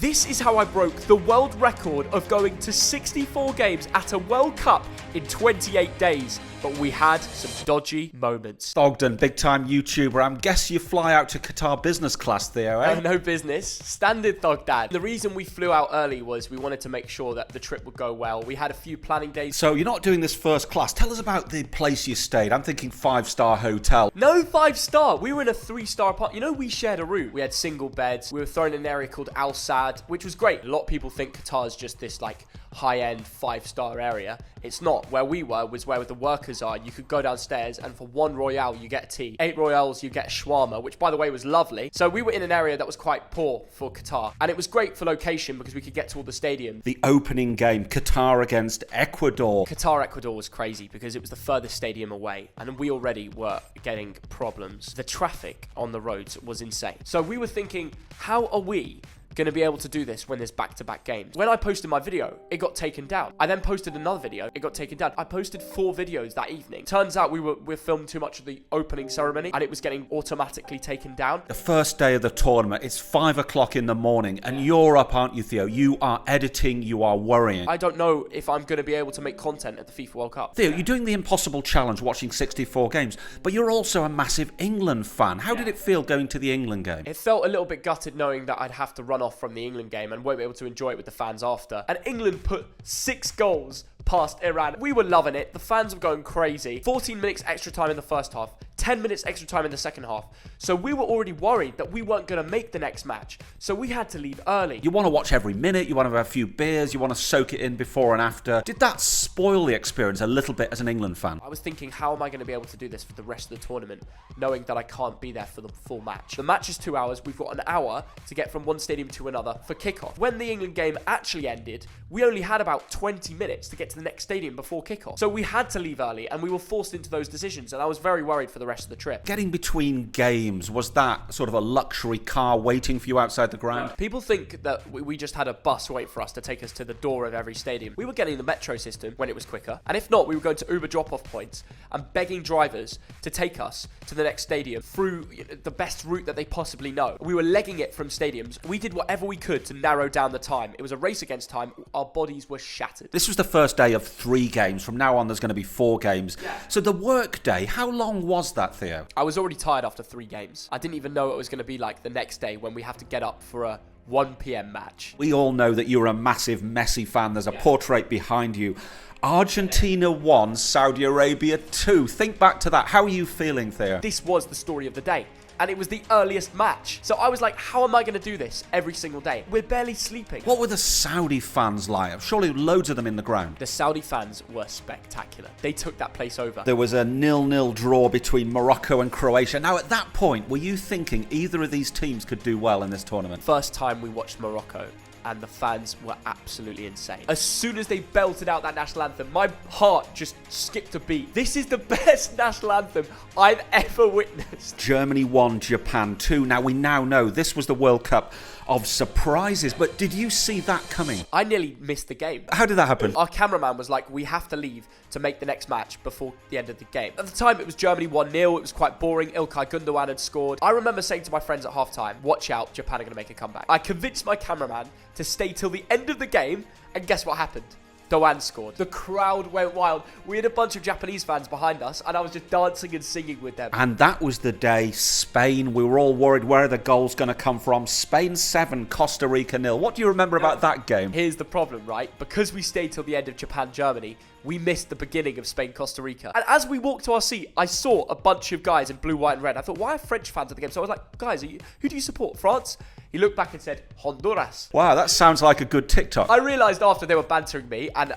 This is how I broke the world record of going to 64 games at a World Cup in 28 days. But we had some dodgy moments. Thogden, big-time YouTuber. I guess you fly out to Qatar business class, Theo, eh? No business. Standard Thogdad. The reason we flew out early was we wanted to make sure that the trip would go well. We had a few planning days. So you're not doing this first class. Tell us about the place you stayed. I'm thinking 5-star hotel. No 5-star. We were in a 3-star apartment. You know, we shared a room. We had single beds. We were thrown in an area called Al Saad, which was great. A lot of people think Qatar is just this like high-end 5-star area. It's not. Where we were was where the workers are. You could go downstairs and for 1 Royale you get a tea. 8 Royales you get a shawarma, which by the way was lovely. So we were in an area that was quite poor for Qatar, and it was great for location because we could get to all the stadiums. The opening game, Qatar against Ecuador. Qatar-Ecuador was crazy because it was the furthest stadium away and we already were getting problems. The traffic on the roads was insane. So we were thinking, how are we going to be able to do this when there's back-to-back games? When I posted my video, it got taken down. I then posted another video, it got taken down. I posted 4 videos that evening. Turns out we filmed too much of the opening ceremony and it was getting automatically taken down. The first day of the tournament, it's 5 o'clock in the morning and you're up, aren't you, Theo? You are editing, you are worrying. I don't know if I'm going to be able to make content at the FIFA World Cup. Theo, you're doing the impossible challenge watching 64 games, but you're also a massive England fan. How did it feel going to the England game? It felt a little bit gutted knowing that I'd have to run off from the England game and won't be able to enjoy it with the fans after. And England put 6 goals past Iran. We were loving it. The fans were going crazy. 14 minutes extra time in the first half. 10 minutes extra time in the second half. So we were already worried that we weren't going to make the next match. So we had to leave early. You want to watch every minute. You want to have a few beers. You want to soak it in before and after. Did that spoil the experience a little bit as an England fan? I was thinking, how am I going to be able to do this for the rest of the tournament, knowing that I can't be there for the full match? The match is 2 hours. We've got an hour to get from one stadium to another for kickoff. When the England game actually ended, we only had about 20 minutes to get to the next stadium before kickoff. So we had to leave early and we were forced into those decisions, and I was very worried for the rest of the trip. Getting between games, was that sort of a luxury car waiting for you outside the ground? People think that we just had a bus wait for us to take us to the door of every stadium. We were getting the metro system when it was quicker, and if not, we were going to Uber drop-off points and begging drivers to take us to the next stadium through the best route that they possibly know. We were legging it from stadiums. We did whatever we could to narrow down the time. It was a race against time. Our bodies were shattered. This was the first day of 3 games. From now on, there's going to be 4 games. So the work day, how long was that, Theo? I was already tired after 3 games. I didn't even know what it was going to be like the next day when we have to get up for a 1 p.m. match. We all know that you're a massive Messi fan. There's a portrait behind you. Argentina 1, Saudi Arabia 2. Think back to that. How are you feeling, Theo? This was the story of the day. And it was the earliest match. So I was like, how am I going to do this every single day? We're barely sleeping. What were the Saudi fans like? Surely loads of them in the ground. The Saudi fans were spectacular. They took that place over. There was a 0-0 draw between Morocco and Croatia. Now, at that point, were you thinking either of these teams could do well in this tournament? First time we watched Morocco, and the fans were absolutely insane. As soon as they belted out that national anthem, my heart just skipped a beat. This is the best national anthem I've ever witnessed. Germany 1, Japan 2. Now, we now know this was the World Cup of surprises, but did you see that coming? I nearly missed the game. How did that happen? Our cameraman was like, we have to leave to make the next match before the end of the game. At the time, it was Germany 1-0. It was quite boring. İlkay Gündoğan had scored. I remember saying to my friends at halftime, watch out, Japan are going to make a comeback. I convinced my cameraman to stay till the end of the game, and guess what happened? Doğan scored. The crowd went wild. We had a bunch of Japanese fans behind us, and I was just dancing and singing with them. And that was the day Spain, we were all worried, where are the goals going to come from? Spain 7, Costa Rica 0. What do you remember about that game? Here's the problem, right? Because we stayed till the end of Japan-Germany, we missed the beginning of Spain-Costa Rica. And as we walked to our seat, I saw a bunch of guys in blue, white, and red. I thought, why are French fans at the game? So I was like, guys, who do you support? France? He looked back and said, Honduras. Wow, that sounds like a good TikTok. I realised after they were bantering me and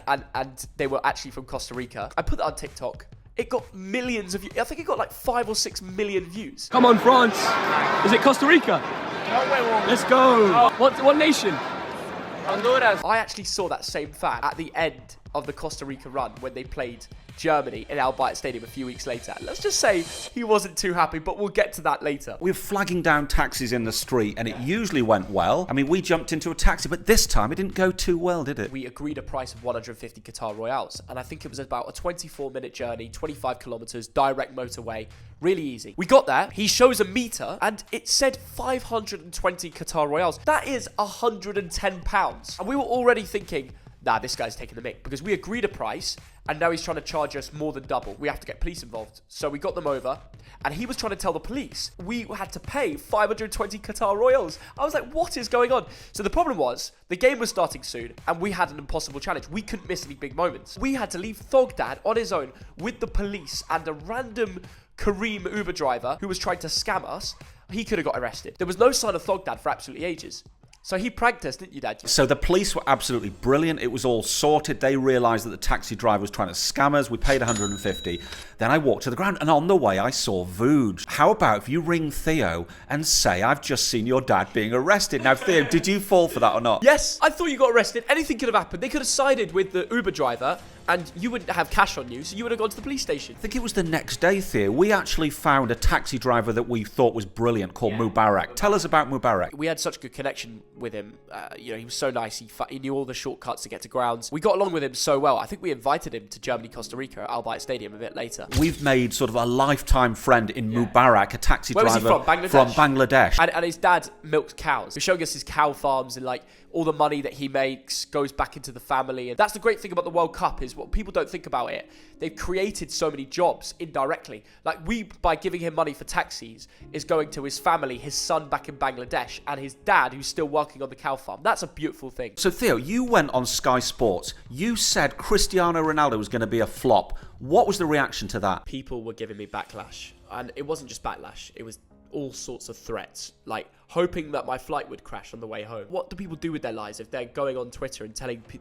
they were actually from Costa Rica. I put that on TikTok. It got millions of views. I think it got like 5 or 6 million views. Come on, France. Is it Costa Rica? Let's go. What nation? Honduras. I actually saw that same fan at the end of the Costa Rica run when they played Germany in Al Bayt Stadium a few weeks later. Let's just say he wasn't too happy, but we'll get to that later. We were flagging down taxis in the street, and it usually went well. I mean, we jumped into a taxi, but this time it didn't go too well, did it? We agreed a price of 150 Qatar Royales, and I think it was about a 24-minute journey, 25 kilometers, direct motorway, really easy. We got there, he shows a meter, and it said 520 Qatar Royales. That is £110. And we were already thinking, nah, this guy's taking the mick, because we agreed a price, and now he's trying to charge us more than double. We have to get police involved. So we got them over, and he was trying to tell the police we had to pay 520 Qatar Royals. I was like, what is going on? So the problem was, the game was starting soon, and we had an impossible challenge. We couldn't miss any big moments. We had to leave Thogden on his own with the police and a random Kareem Uber driver who was trying to scam us. He could have got arrested. There was no sign of Thogden for absolutely ages. So he pranked us, didn't you, Dad? So the police were absolutely brilliant. It was all sorted. They realised that the taxi driver was trying to scam us. We paid 150. Then I walked to the ground, and on the way I saw Vooj. How about if you ring Theo and say, I've just seen your dad being arrested. Now, Theo, did you fall for that or not? Yes, I thought you got arrested. Anything could have happened. They could have sided with the Uber driver, and you wouldn't have cash on you, so you would have gone to the police station. I think it was the next day, Theo. We actually found a taxi driver that we thought was brilliant called Mubarak. Tell us about Mubarak. We had such good connection with him. He was so nice. He knew all the shortcuts to get to grounds. We got along with him so well. I think we invited him to Germany, Costa Rica at Al Bayt Stadium a bit later. We've made sort of a lifetime friend in Mubarak, a taxi Where driver was he from? Bangladesh? From Bangladesh. And his dad milked cows. He's showing us his cow farms, and like all the money that he makes goes back into the family. And that's the great thing about the World Cup, is what people don't think about it. They've created so many jobs indirectly. Like by giving him money for taxis, is going to his family, his son back in Bangladesh, and his dad who's still working on the cow farm. That's a beautiful thing. So Theo, you went on Sky Sports. You said Cristiano Ronaldo was going to be a flop. What was the reaction to that? People were giving me backlash. And it wasn't just backlash. It was all sorts of threats, like hoping that my flight would crash on the way home. What do people do with their lives if they're going on Twitter and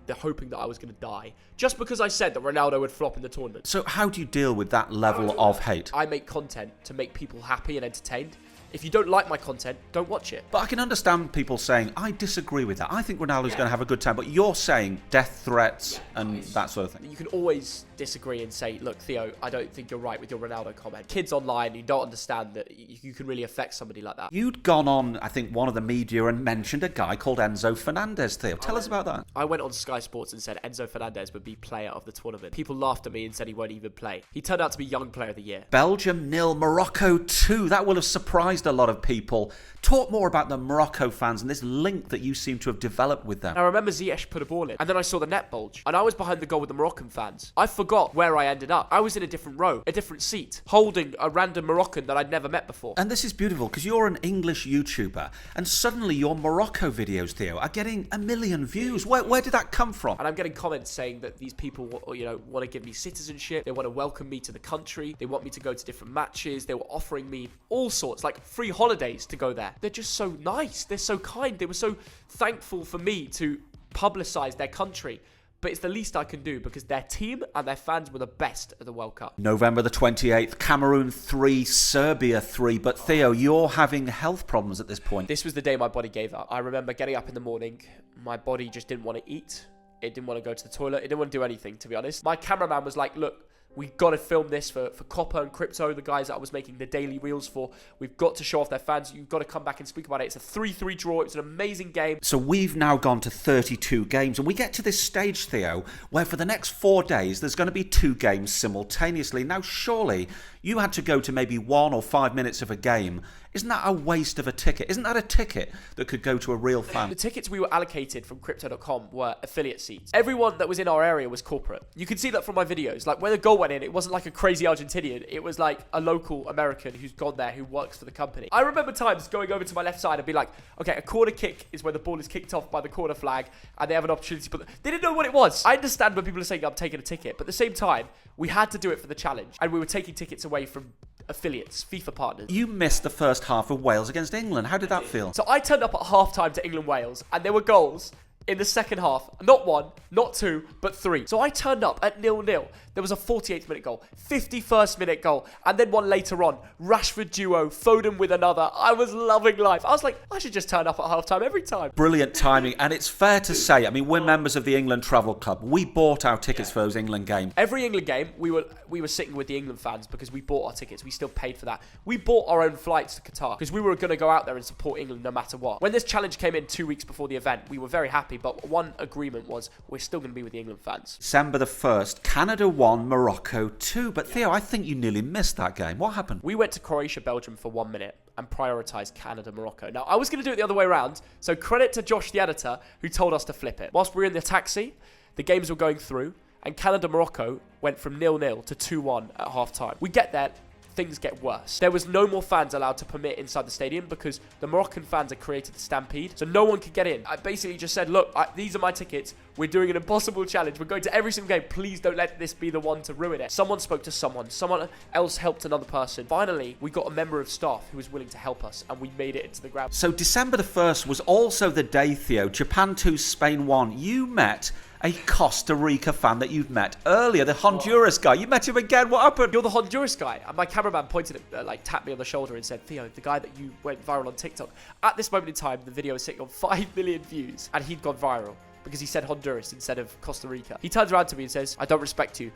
they're hoping that I was going to die just because I said that Ronaldo would flop in the tournament? So how do you deal with that level of hate? I make content to make people happy and entertained. If you don't like my content, don't watch it. But I can understand people saying, I disagree with that. I think Ronaldo's going to have a good time. But you're saying death threats and that sort of thing. You can always disagree and say, look, Theo, I don't think you're right with your Ronaldo comment. Kids online, you don't understand that you can really affect somebody like that. You'd gone on, I think, one of the media and mentioned a guy called Enzo Fernandez, Theo. Tell us about that. I went on Sky Sports and said Enzo Fernandez would be player of the tournament. People laughed at me and said he won't even play. He turned out to be young player of the year. Belgium 0, Morocco 2. That will have surprised a lot of people. Talk more about the Morocco fans and this link that you seem to have developed with them. I remember Ziyech put a ball in, and then I saw the net bulge, and I was behind the goal with the Moroccan fans. I forgot where I ended up. I was in a different row, a different seat, holding a random Moroccan that I'd never met before. And this is beautiful, because you're an English YouTuber, and suddenly your Morocco videos, Theo, are getting 1 million views. Where did that come from? And I'm getting comments saying that these people, want to give me citizenship. They want to welcome me to the country. They want me to go to different matches. They were offering me all sorts, like free holidays to go there. They're just so nice. They're so kind. They were so thankful for me to publicize their country. But it's the least I can do, because their team and their fans were the best at the World Cup. November the 28th, Cameroon 3, Serbia 3. But Theo, you're having health problems at this point. This was the day my body gave up. I remember getting up in the morning. My body just didn't want to eat. It didn't want to go to the toilet. It didn't want to do anything, to be honest. My cameraman was like, look, we've got to film this for Copa and Crypto, the guys that I was making the daily reels for. We've got to show off their fans. You've got to come back and speak about it. It's a 3-3 draw. It was an amazing game. So we've now gone to 32 games, and we get to this stage, Theo, where for the next 4 days, there's going to be 2 games simultaneously. Now, surely you had to go to maybe 1 or 5 minutes of a game. Isn't that a waste of a ticket? Isn't that a ticket that could go to a real fan? The tickets we were allocated from Crypto.com were affiliate seats. Everyone that was in our area was corporate. You can see that from my videos. Like, when the goal went in, it wasn't like a crazy Argentinian. It was like a local American who's gone there, who works for the company. I remember times going over to my left side and be like, okay, a corner kick is when the ball is kicked off by the corner flag and they have an opportunity, but they didn't know what it was. I understand when people are saying I'm taking a ticket, but at the same time, we had to do it for the challenge, and we were taking tickets away from affiliates, FIFA partners. You missed the first half of Wales against England. How did that feel? So I turned up at half-time to England-Wales, and there were goals in the second half. Not 1, not 2, but 3. So I turned up at 0-0. There was a 48th minute goal, 51st minute goal, and then one later on. Rashford duo, Foden with another. I was loving life. I was like, I should just turn up at halftime every time. Brilliant timing. And it's fair to say, I mean, we're members of the England Travel Club. We bought our tickets for those England games. Every England game, we were sitting with the England fans because we bought our tickets. We still paid for that. We bought our own flights to Qatar because we were going to go out there and support England no matter what. When this challenge came in 2 weeks before the event, we were very happy, but one agreement was we're still going to be with the England fans. December the 1st, Canada 1, Morocco 2. But Theo, I think you nearly missed that game. What happened? We went to Croatia, Belgium for 1 minute and prioritised Canada, Morocco. Now, I was going to do it the other way around, so credit to Josh, the editor, who told us to flip it. Whilst we were in the taxi, the games were going through, and Canada, Morocco went from 0-0 to 2-1 at half-time. We get there, things get worse. There was no more fans allowed to permit inside the stadium because the Moroccan fans had created the stampede, so no one could get in. I basically just said, look, these are my tickets. We're doing an impossible challenge. We're going to every single game. Please don't let this be the one to ruin it. Someone spoke to someone. Someone else helped another person. Finally, we got a member of staff who was willing to help us, and we made it into the ground. So December the 1st was also the day, Theo, Japan 2, Spain 1. You met a Costa Rica fan that you've met earlier, the Honduras guy. You met him again. What happened? You're the Honduras guy. And my cameraman pointed at, tapped me on the shoulder and said, Theo, the guy that you went viral on TikTok. At this moment in time, the video is sitting on 5 million views, and he'd gone viral because he said Honduras instead of Costa Rica. He turns around to me and says, I don't respect you.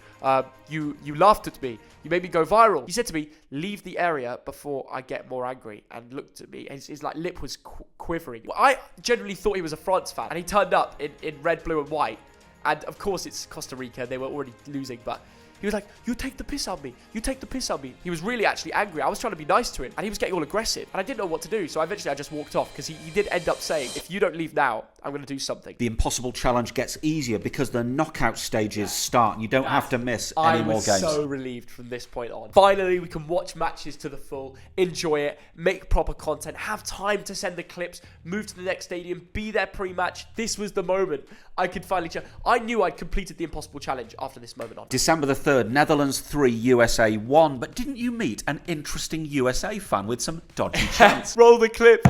You laughed at me. You made me go viral. He said to me, leave the area before I get more angry, and looked at me. His lip was quivering. I genuinely thought he was a France fan, and he turned up in red, blue, and white. And of course it's Costa Rica. They were already losing, but he was like, you take the piss out of me. You take the piss out of me. He was really actually angry. I was trying to be nice to him, and he was getting all aggressive. And I didn't know what to do, so eventually I just walked off because he did end up saying, if you don't leave now, I'm going to do something. The impossible challenge gets easier because the knockout stages start and you don't have to miss any more games. I was so relieved from this point on. Finally, we can watch matches to the full, enjoy it, make proper content, have time to send the clips, move to the next stadium, be there pre-match. This was the moment I could finally... I knew I'd completed the impossible challenge after this moment on. December the 3rd, Netherlands 3, USA 1. But didn't you meet an interesting USA fan with some dodgy chants? Roll the clip.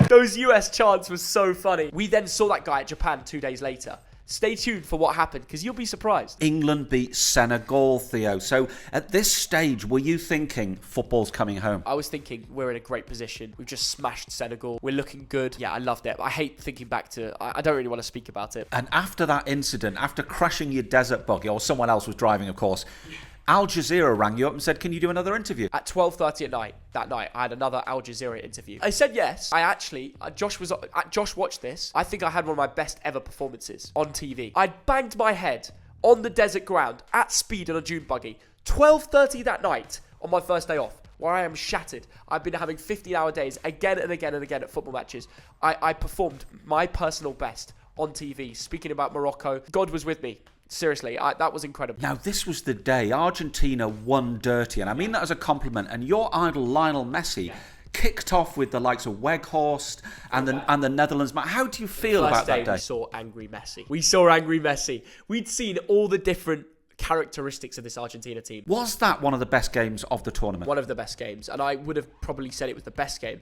Those US chants were so funny. We then saw that guy at Japan 2 days later. Stay tuned for what happened, because you'll be surprised. England beat Senegal, Theo. So at this stage, were you thinking football's coming home? I was thinking we're in a great position. We've just smashed Senegal. We're looking good. Yeah, I loved it. I hate thinking back to... I don't really want to speak about it. And after that incident, after crashing your desert buggy, or someone else was driving, of course... Al Jazeera rang you up and said, can you do another interview? At 12:30 at night, that night, I had another Al Jazeera interview. I said yes. I actually, Josh watched this. I think I had one of my best ever performances on TV. I banged my head on the desert ground at speed on a dune buggy. 12:30 that night on my first day off, where I am shattered. I've been having 15-hour days again and again and again at football matches. I performed my personal best on TV, speaking about Morocco. God was with me. Seriously, that was incredible. Now, this was the day Argentina won dirty, and I mean that as a compliment. And your idol, Lionel Messi, kicked off with the likes of Weghorst and the Netherlands. How do you feel about that day? We saw angry Messi. We'd seen all the different characteristics of this Argentina team. Was that one of the best games of the tournament? One of the best games, and I would have probably said it was the best game.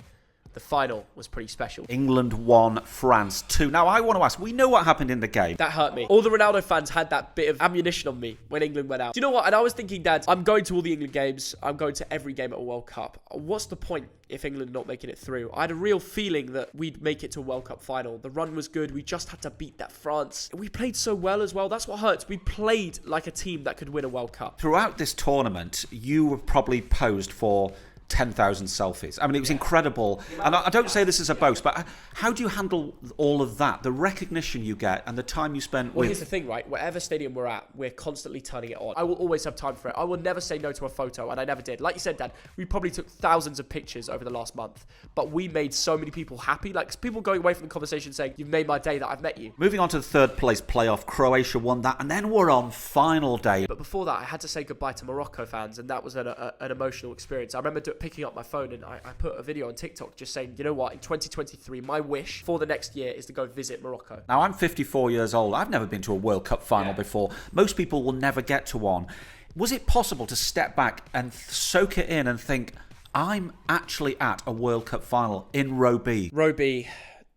The final was pretty special. England 1, France 2. Now, I want to ask, we know what happened in the game. That hurt me. All the Ronaldo fans had that bit of ammunition on me when England went out. Do you know what? And I was thinking, Dad, I'm going to all the England games. I'm going to every game at a World Cup. What's the point if England are not making it through? I had a real feeling that we'd make it to a World Cup final. The run was good. We just had to beat that France. We played so well as well. That's what hurts. We played like a team that could win a World Cup. Throughout this tournament, you were probably posed for 10,000 selfies. I mean, it was incredible. And I don't say this as a boast, but how do you handle all of that? The recognition you get and the time you spent with... Well, here's the thing, right? Whatever stadium we're at, we're constantly turning it on. I will always have time for it. I will never say no to a photo, and I never did. Like you said, Dad, we probably took thousands of pictures over the last month, but we made so many people happy. Like, people going away from the conversation saying, you've made my day that I've met you. Moving on to the third place playoff, Croatia won that, and then we're on final day. But before that, I had to say goodbye to Morocco fans, and that was an emotional experience. I remember picking up my phone and I put a video on TikTok just saying, you know what, in 2023, my wish for the next year is to go visit Morocco. Now, I'm 54 years old. I've never been to a World Cup final before. Most people will never get to one. Was it possible to step back and soak it in and think, I'm actually at a World Cup final in Row B. Row B,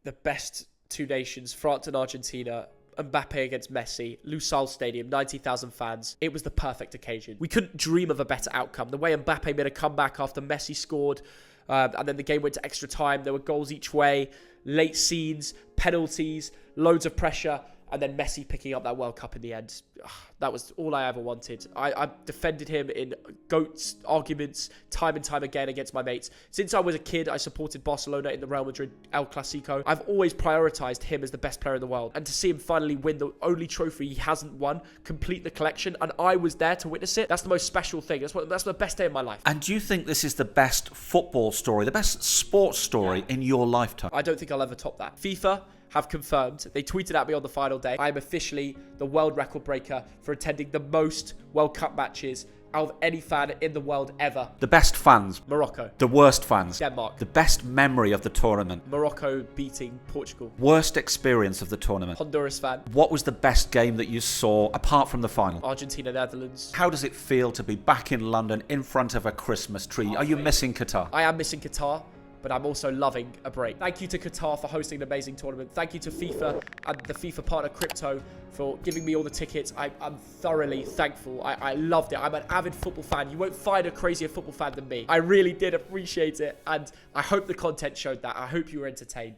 the best two nations, France and Argentina. Mbappe against Messi, Lusail Stadium, 90,000 fans. It was the perfect occasion. We couldn't dream of a better outcome. The way Mbappe made a comeback after Messi scored, and then the game went to extra time. There were goals each way, late scenes, penalties, loads of pressure, and then Messi picking up that World Cup in the end. That was all I ever wanted. I defended him in GOAT arguments time and time again against my mates. Since I was a kid, I supported Barcelona in the Real Madrid El Clasico. I've always prioritized him as the best player in the world. And to see him finally win the only trophy he hasn't won, complete the collection, and I was there to witness it, that's the most special thing. That's the best day of my life. And do you think this is the best football story, the best sports story in your lifetime? I don't think I'll ever top that. FIFA have confirmed, they tweeted at me on the final day, I am officially the world record breaker for attending the most World Cup matches out of any fan in the world ever. The best fans. Morocco. The worst fans. Denmark. The best memory of the tournament. Morocco beating Portugal. Worst experience of the tournament. Honduras fan. What was the best game that you saw apart from the final? Argentina, Netherlands. How does it feel to be back in London in front of a Christmas tree? Are you missing Qatar? I am missing Qatar, but I'm also loving a break. Thank you to Qatar for hosting an amazing tournament. Thank you to FIFA and the FIFA partner Crypto for giving me all the tickets. I'm thoroughly thankful. I loved it. I'm an avid football fan. You won't find a crazier football fan than me. I really did appreciate it, and I hope the content showed that. I hope you were entertained.